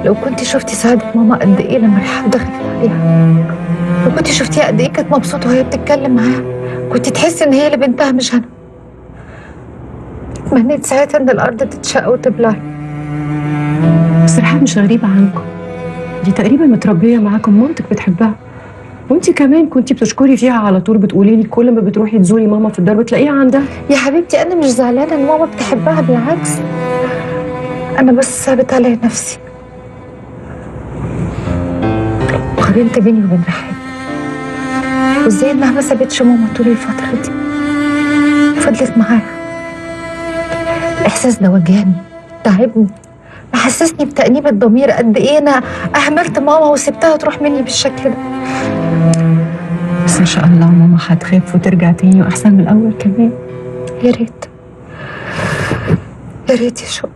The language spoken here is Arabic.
لو كنت شفتي سعادة ماما قد ايه لما الحب دخلت عليها، لو كنت شفتيها قد ايه كانت مبسوطة وهي بتتكلم معاها، كنت تحسي ان هي اللي بنتها مش انا. تمنيت ساعتها ان الارض تتشق وتبلع. بس رحاب مش غريبة عنكم، دي تقريبا متربية معاكم، مامتك بتحبها، وانت كمان كنتي بتشكري فيها على طول، بتقولي لي كل ما بتروحي تزوري ماما في الدار بتلاقيها عندها. يا حبيبتي انا مش زعلانة ان ماما بتحبها، بالعكس انا بس ثابت على نفسي وقارنت بيني وبين رحاب، وازاي انها ما سابتش ماما طول الفترة دي، فضلت معاها. الاحساس ده وجعني، تعبني، محسسني بتأنيب الضمير قد ايه انا اهملت ماما وسبتها تروح مني بالشكل ده. بس ان شاء الله ماما هتخف وترجع تاني واحسن من الاول كمان. يا ريت، يا ريت يا شوق.